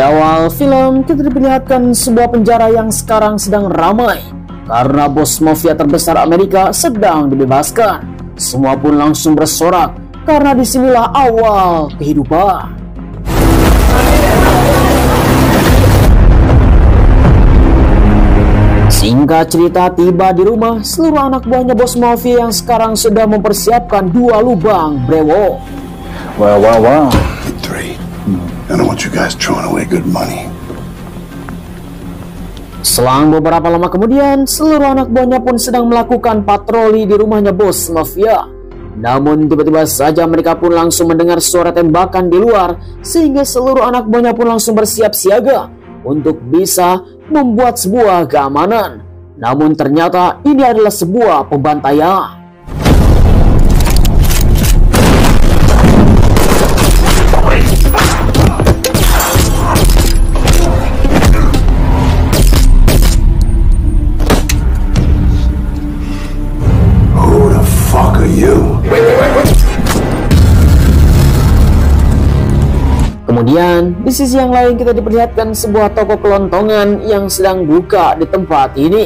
awal film kita diperlihatkan sebuah penjara yang sekarang sedang ramai karena bos mafia terbesar Amerika sedang dibebaskan. Semua pun langsung bersorak karena disinilah awal kehidupan. Singkat cerita, tiba di rumah seluruh anak buahnya bos mafia yang sekarang sudah mempersiapkan 2 lubang brewok. Wow. 3. I don't want you guys throwing away good money. Selang beberapa lama kemudian, seluruh anak buahnya pun sedang melakukan patroli di rumahnya bos mafia. Namun tiba-tiba saja mereka pun langsung mendengar suara tembakan di luar, sehingga seluruh anak buahnya pun langsung bersiap siaga untuk bisa membuat sebuah keamanan. Namun ternyata ini adalah sebuah pembantaian. Who the fuck are you? Kemudian, di sisi yang lain kita diperlihatkan sebuah toko kelontongan yang sedang buka di tempat ini.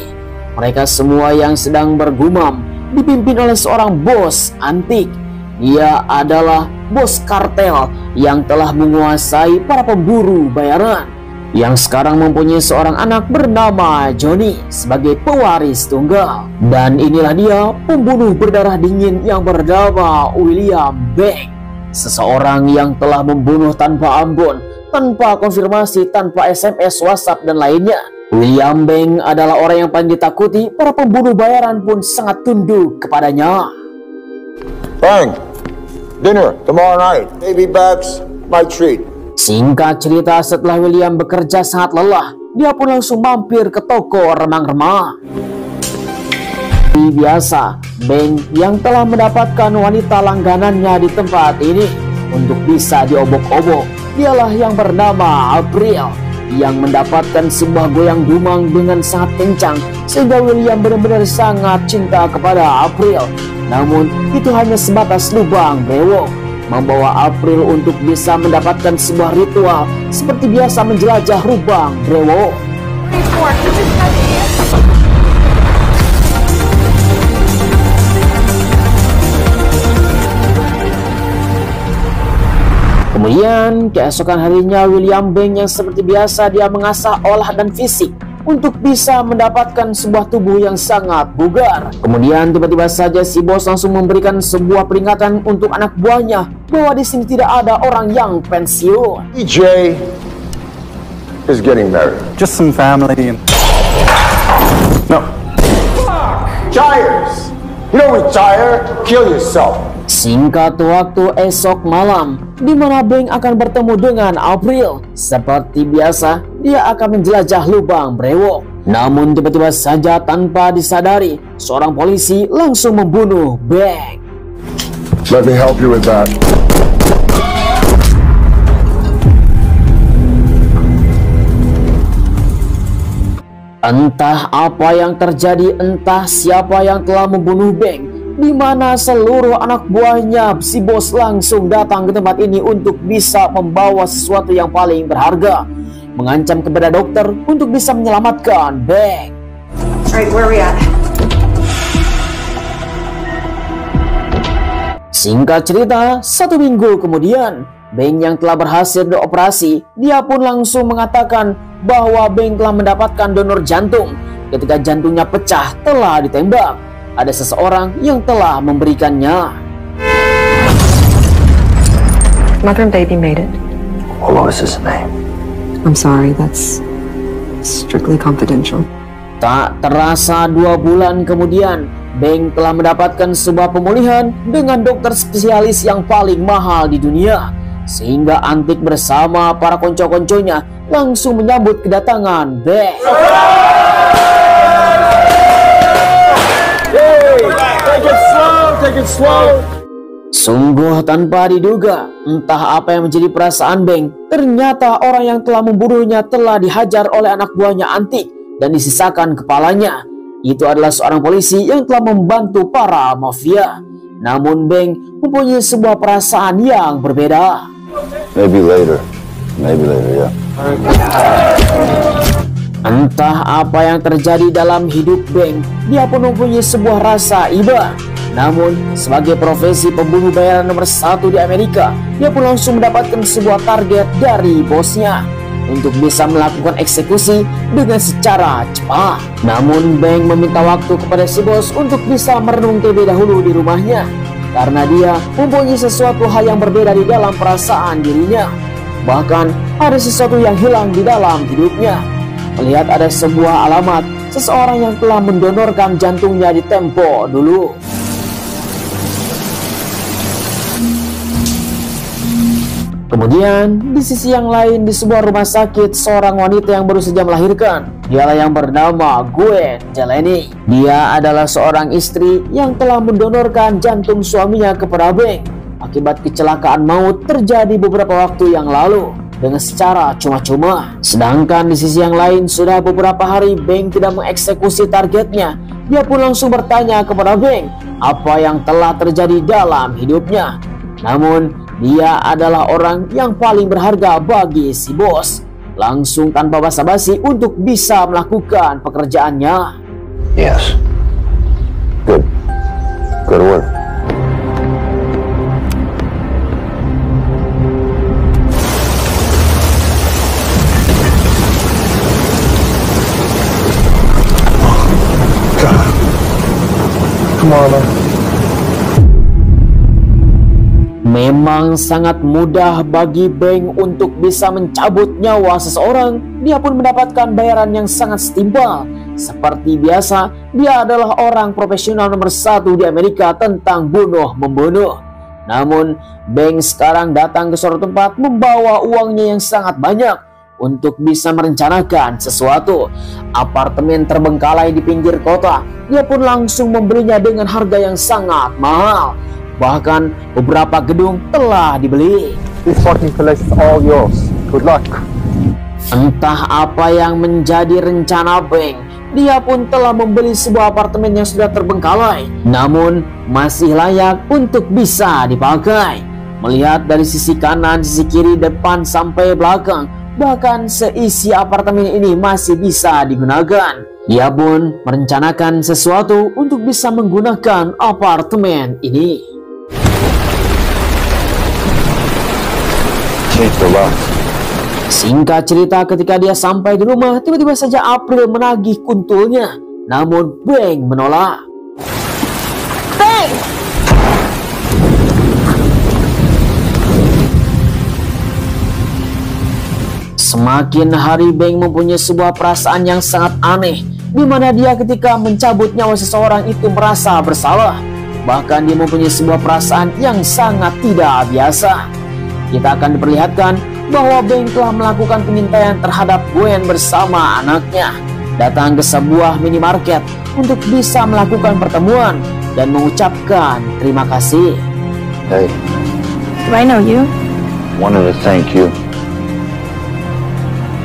Mereka semua yang sedang bergumam dipimpin oleh seorang bos antik. Dia adalah bos kartel yang telah menguasai para pemburu bayaran, yang sekarang mempunyai seorang anak bernama Johnny sebagai pewaris tunggal. Dan inilah dia pembunuh berdarah dingin yang bernama William Banks. Seseorang yang telah membunuh tanpa ampun, tanpa konfirmasi, tanpa SMS, WhatsApp, dan lainnya. William Banks adalah orang yang paling ditakuti. Para pembunuh bayaran pun sangat tunduk kepadanya. Bang, dinner tomorrow night. Baby Babs, my treat. Singkat cerita, setelah William bekerja sangat lelah, dia pun langsung mampir ke toko remang-remang. Biasa, Banks yang telah mendapatkan wanita langganannya di tempat ini untuk bisa diobok-obok, dialah yang bernama April, yang mendapatkan sebuah goyang dumang dengan sangat kencang sehingga William benar-benar sangat cinta kepada April. Namun itu hanya sebatas lubang brewok, membawa April untuk bisa mendapatkan sebuah ritual seperti biasa menjelajah lubang brewok. Kemudian keesokan harinya William Banks yang seperti biasa dia mengasah olah dan fisik untuk bisa mendapatkan sebuah tubuh yang sangat bugar. Kemudian tiba-tiba saja si bos langsung memberikan sebuah peringatan untuk anak buahnya bahwa di sini tidak ada orang yang pensiun. EJ is getting married. Just some family and... No. Retires. You don't retire, kill yourself. Singkat waktu esok malam, di mana Banks akan bertemu dengan April. Seperti biasa, dia akan menjelajah lubang brewok. Namun tiba-tiba saja tanpa disadari, seorang polisi langsung membunuh Banks. Let me help you with that. Entah apa yang terjadi, entah siapa yang telah membunuh Banks, di mana seluruh anak buahnya si bos langsung datang ke tempat ini untuk bisa membawa sesuatu yang paling berharga, mengancam kepada dokter untuk bisa menyelamatkan Banks. Alright, where are we at? Singkat cerita, 1 minggu kemudian, Banks yang telah berhasil dioperasi, dia pun langsung mengatakan bahwa Banks telah mendapatkan donor jantung. Ketika jantungnya pecah telah ditembak, ada seseorang yang telah memberikannya. Mother and baby made it. What was his name? I'm sorry, that's strictly confidential. Tak terasa 2 bulan kemudian, Banks telah mendapatkan sebuah pemulihan dengan dokter spesialis yang paling mahal di dunia, sehingga Antik bersama para konco-konconya langsung menyambut kedatangan Banks. Take it slow. Sungguh tanpa diduga, entah apa yang menjadi perasaan Banks, ternyata orang yang telah membunuhnya telah dihajar oleh anak buahnya Antik dan disisakan kepalanya. Itu adalah seorang polisi yang telah membantu para mafia. Namun Banks mempunyai sebuah perasaan yang berbeda. Maybe later. Maybe later, yeah. Entah apa yang terjadi dalam hidup Beng, dia pun mempunyai sebuah rasa iba. Namun, sebagai profesi pembunuh bayaran nomor 1 di Amerika, dia pun langsung mendapatkan sebuah target dari bosnya untuk bisa melakukan eksekusi dengan secara cepat. Namun, Beng meminta waktu kepada si bos untuk bisa merenung terlebih dahulu di rumahnya, karena dia mempunyai sesuatu hal yang berbeda di dalam perasaan dirinya. Bahkan, ada sesuatu yang hilang di dalam hidupnya. Melihat ada sebuah alamat seseorang yang telah mendonorkan jantungnya di tempo dulu. Kemudian di sisi yang lain, di sebuah rumah sakit, seorang wanita yang baru saja melahirkan. Dialah yang bernama Gwen Jeleny. Dia adalah seorang istri yang telah mendonorkan jantung suaminya kepada Beng akibat kecelakaan maut terjadi beberapa waktu yang lalu dengan secara cuma-cuma. Sedangkan di sisi yang lain, sudah beberapa hari Beng tidak mengeksekusi targetnya. Dia pun langsung bertanya kepada Beng apa yang telah terjadi dalam hidupnya. Namun dia adalah orang yang paling berharga bagi si bos. Langsung tanpa basa-basi untuk bisa melakukan pekerjaannya. Yes. Good. Good work. Come on, man. Memang sangat mudah bagi Beng untuk bisa mencabut nyawa seseorang. Dia pun mendapatkan bayaran yang sangat setimpal. Seperti biasa, dia adalah orang profesional nomor 1 di Amerika tentang bunuh-membunuh. Namun, Beng sekarang datang ke suatu tempat membawa uangnya yang sangat banyak untuk bisa merencanakan sesuatu. Apartemen terbengkalai di pinggir kota. Dia pun langsung membelinya dengan harga yang sangat mahal. Bahkan beberapa gedung telah dibeli. This fucking place is all yours. Good luck. Entah apa yang menjadi rencana Beng, dia pun telah membeli sebuah apartemen yang sudah terbengkalai, namun masih layak untuk bisa dipakai. Melihat dari sisi kanan, sisi kiri, depan sampai belakang, bahkan seisi apartemen ini masih bisa digunakan. Dia pun merencanakan sesuatu untuk bisa menggunakan apartemen ini. Singkat cerita, ketika dia sampai di rumah, tiba-tiba saja April menagih kuntulnya. Namun Beng menolak. Beng! Semakin hari Beng mempunyai sebuah perasaan yang sangat aneh, di mana dia ketika mencabut nyawa seseorang itu merasa bersalah. Bahkan dia mempunyai sebuah perasaan yang sangat tidak biasa. Kita akan diperlihatkan bahwa Beng telah melakukan pengintaian terhadap Gwen bersama anaknya. Datang ke sebuah minimarket untuk bisa melakukan pertemuan dan mengucapkan terima kasih. Hey, Do I know you? wanted to thank you.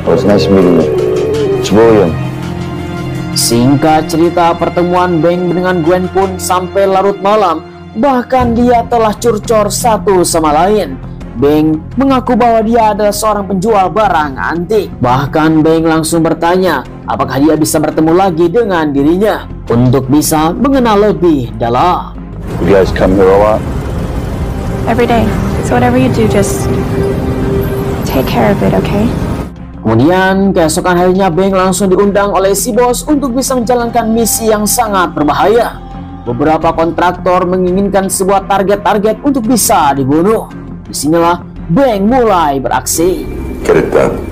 It was nice meeting you. It's William. Singkat cerita, pertemuan Beng dengan Gwen pun sampai larut malam. Bahkan dia telah curcol satu sama lain. Beng mengaku bahwa dia adalah seorang penjual barang antik. Bahkan Beng langsung bertanya apakah dia bisa bertemu lagi dengan dirinya untuk bisa mengenal lebih dalam. You guys come here a lot? Every day. So whatever you do, just take care of it, okay? Kemudian keesokan harinya Beng langsung diundang oleh si bos untuk bisa menjalankan misi yang sangat berbahaya. Beberapa kontraktor menginginkan sebuah target-target untuk bisa dibunuh. Disinilah Beng mulai beraksi. Get it done.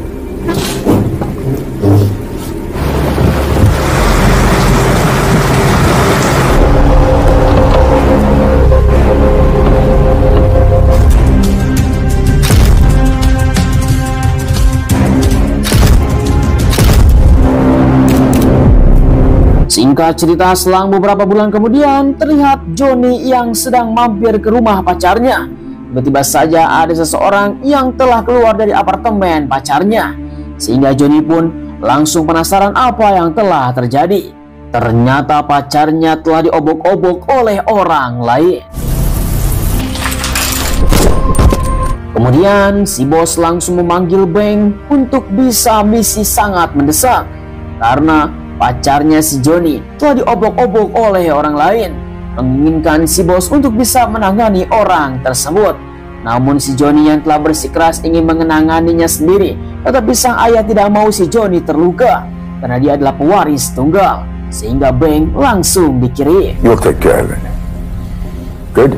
Singkat cerita, selang beberapa bulan kemudian terlihat Johnny yang sedang mampir ke rumah pacarnya. Tiba-tiba saja ada seseorang yang telah keluar dari apartemen pacarnya, sehingga Johnny pun langsung penasaran apa yang telah terjadi. Ternyata pacarnya telah diobok-obok oleh orang lain. Kemudian si bos langsung memanggil Beng untuk bisa misi sangat mendesak karena pacarnya si Johnny telah diobok-obok oleh orang lain, menginginkan si bos untuk bisa menangani orang tersebut. Namun si Johnny yang telah bersikeras ingin mengenanganinya sendiri, tetapi sang ayah tidak mau si Johnny terluka karena dia adalah pewaris tunggal, sehingga Beng langsung dikirim. You'll take care of it. Good?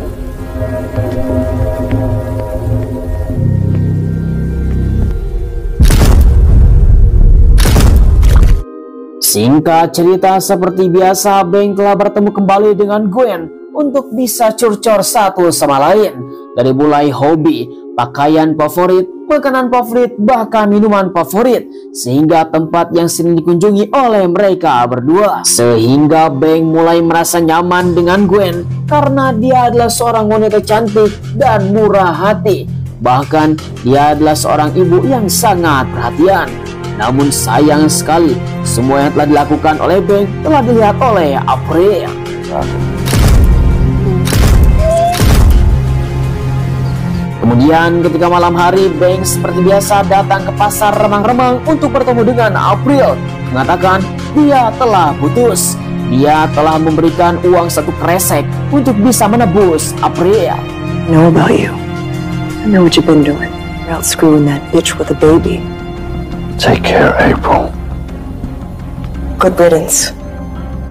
Singkat cerita, seperti biasa Beng telah bertemu kembali dengan Gwen untuk bisa curcol satu sama lain. Dari mulai hobi, pakaian favorit, makanan favorit, bahkan minuman favorit, sehingga tempat yang sering dikunjungi oleh mereka berdua. Sehingga Beng mulai merasa nyaman dengan Gwen karena dia adalah seorang wanita cantik dan murah hati. Bahkan dia adalah seorang ibu yang sangat perhatian. Namun sayang sekali, semua yang telah dilakukan oleh Beng telah dilihat oleh April. Kemudian ketika malam hari, Beng seperti biasa datang ke pasar remang-remang untuk bertemu dengan April, mengatakan dia telah putus. Dia telah memberikan uang 1 kresek untuk bisa menebus April. I know about you. I know what you've been doing. You're out screwing that bitch with a baby. Take care, April. Good riddance.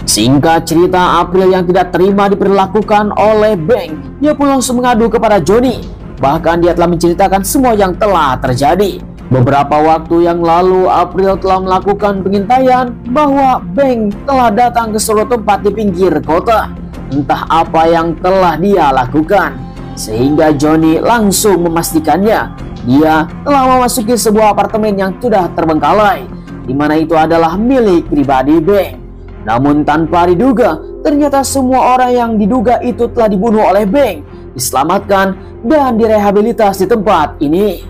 Singkat cerita, April yang tidak terima diperlakukan oleh Beng, dia pun langsung mengadu kepada Johnny. Bahkan dia telah menceritakan semua yang telah terjadi. Beberapa waktu yang lalu, April telah melakukan pengintaian bahwa Beng telah datang ke suatu tempat di pinggir kota. Entah apa yang telah dia lakukan, sehingga Johnny langsung memastikannya dia telah memasuki sebuah apartemen yang sudah terbengkalai, di mana itu adalah milik pribadi Beng. Namun tanpa diduga, ternyata semua orang yang diduga itu telah dibunuh oleh Beng diselamatkan dan direhabilitas di tempat ini.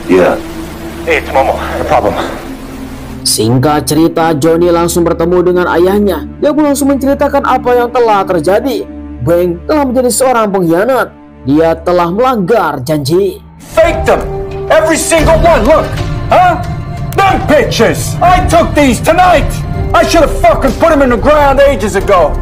Yeah. Hey, it's Momo. No problem. Singkat cerita, Johnny langsung bertemu dengan ayahnya. Dia pun langsung menceritakan apa yang telah terjadi. Beng telah menjadi seorang pengkhianat. Dia telah melanggar janji. Fake them! Every single one, look! Huh? Them pictures! I took these tonight! I should have fucking put them in the ground ages ago!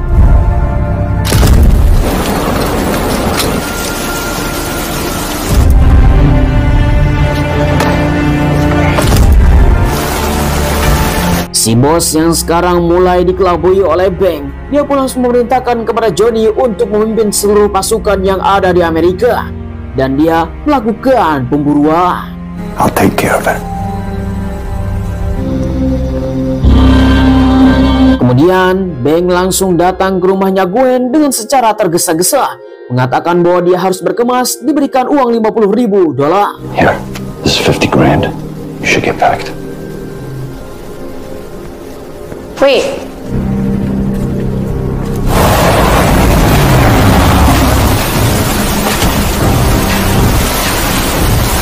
Si bos yang sekarang mulai dikelabui oleh Beng, dia pun langsung memerintahkan kepada Johnny untuk memimpin seluruh pasukan yang ada di Amerika. Dan dia melakukan pemburuan. I'll take care of it. Kemudian Beng langsung datang ke rumahnya Gwen dengan secara tergesa-gesa, mengatakan bahwa dia harus berkemas diberikan uang $50.000. Here, this is 50 grand. You should get packed. Wait.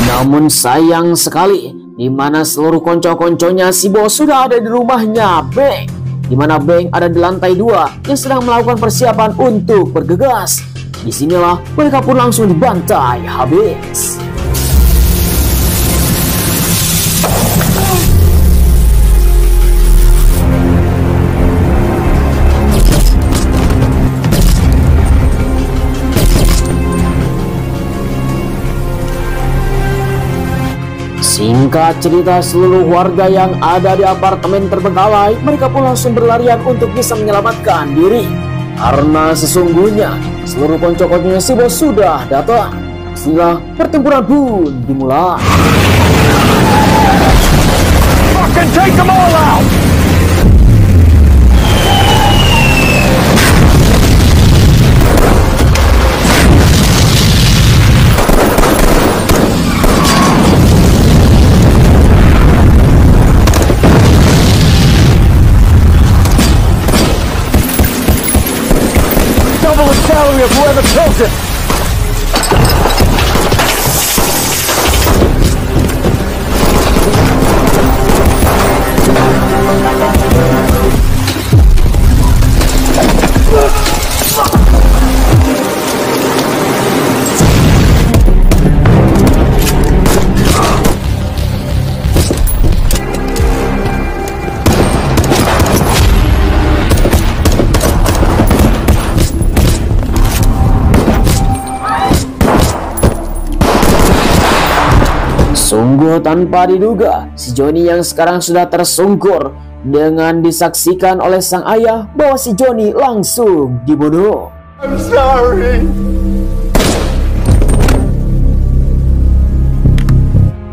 Namun sayang sekali, di mana seluruh konco-konconya si bos sudah ada di rumahnya Beng, di mana Beng ada di lantai 2 yang sedang melakukan persiapan untuk bergegas. Disinilah mereka pun langsung dibantai habis. Singkat cerita, seluruh warga yang ada di apartemen terbengkalai, mereka pun langsung berlarian untuk bisa menyelamatkan diri. Karena sesungguhnya seluruh konco-konconya si bos sudah datang. Sehingga pertempuran pun dimulai. Fucking take them all out! Double the salary of whoever kills it! Bodoh tanpa diduga, si Johnny yang sekarang sudah tersungkur dengan disaksikan oleh sang ayah bahwa si Johnny langsung dibunuh. I'm sorry.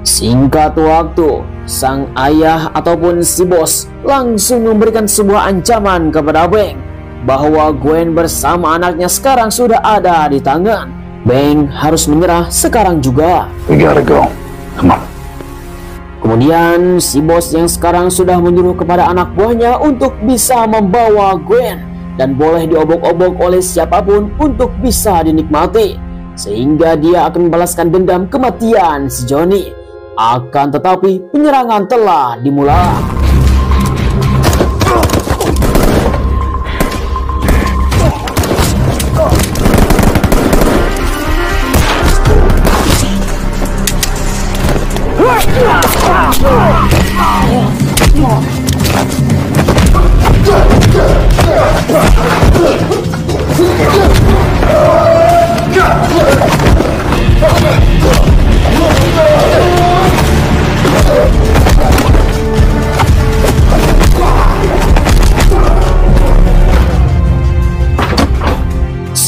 Singkat waktu, sang ayah ataupun si bos langsung memberikan sebuah ancaman kepada Beng bahwa Gwen bersama anaknya sekarang sudah ada di tangan. Beng harus menyerah sekarang juga. We gotta go. Come on. Kemudian si bos yang sekarang sudah menyuruh kepada anak buahnya untuk bisa membawa Gwen dan boleh diobok-obok oleh siapapun untuk bisa dinikmati, sehingga dia akan membalaskan dendam kematian si Johnny. Akan tetapi penyerangan telah dimulai.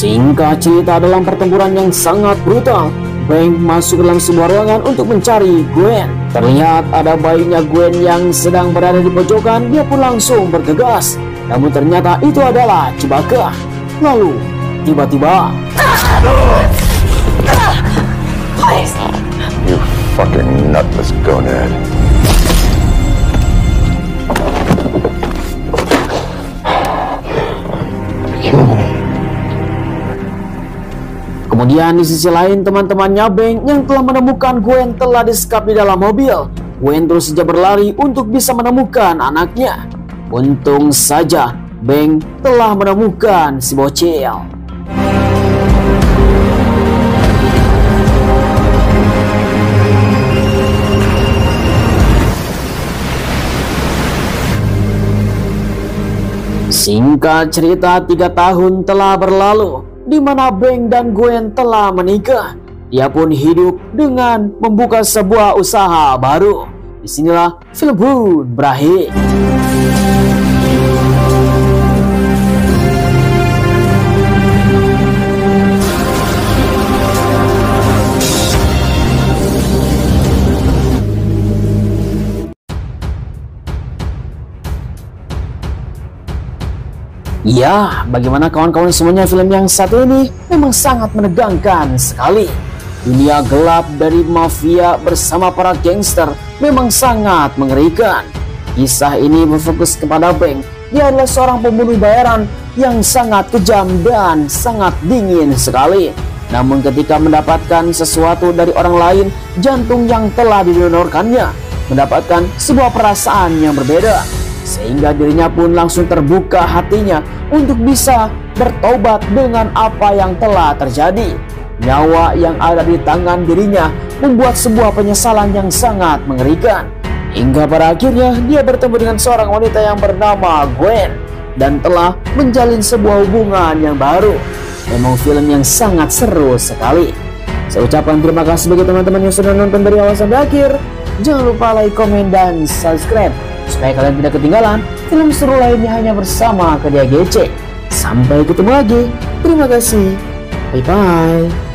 Singkat cerita, dalam pertempuran yang sangat brutal, Beng masuk dalam sebuah ruangan untuk mencari Gwen. Terlihat ada bayinya Gwen yang sedang berada di pojokan. Dia pun langsung bergegas, namun ternyata itu adalah Chewbacca. Lalu tiba-tiba, You fucking nutless gonad. kemudian di sisi lain teman-temannya Beng yang telah menemukan Gwen telah disekap di dalam mobil. Gwen terus saja berlari untuk bisa menemukan anaknya. Untung saja Beng telah menemukan si bocil. Singkat cerita, 3 tahun telah berlalu di mana Beng dan Gwen telah menikah. Dia pun hidup dengan membuka sebuah usaha baru. Disinilah film pun berakhir. Ya, bagaimana kawan-kawan semuanya, film yang satu ini memang sangat menegangkan sekali. Dunia gelap dari mafia bersama para gangster memang sangat mengerikan. Kisah ini berfokus kepada Beng. Dia adalah seorang pembunuh bayaran yang sangat kejam dan sangat dingin sekali. Namun ketika mendapatkan sesuatu dari orang lain, jantung yang telah didonorkannya mendapatkan sebuah perasaan yang berbeda, sehingga dirinya pun langsung terbuka hatinya untuk bisa bertobat dengan apa yang telah terjadi. Nyawa yang ada di tangan dirinya membuat sebuah penyesalan yang sangat mengerikan. Hingga pada akhirnya dia bertemu dengan seorang wanita yang bernama Gwen dan telah menjalin sebuah hubungan yang baru. Memang film yang sangat seru sekali. Saya ucapkan terima kasih bagi teman-teman yang sudah nonton dari awal sampai akhir. Jangan lupa like, komen, dan subscribe supaya kalian tidak ketinggalan film seru lainnya hanya bersama Kedia GC. Sampai ketemu lagi. Terima kasih. Bye-bye.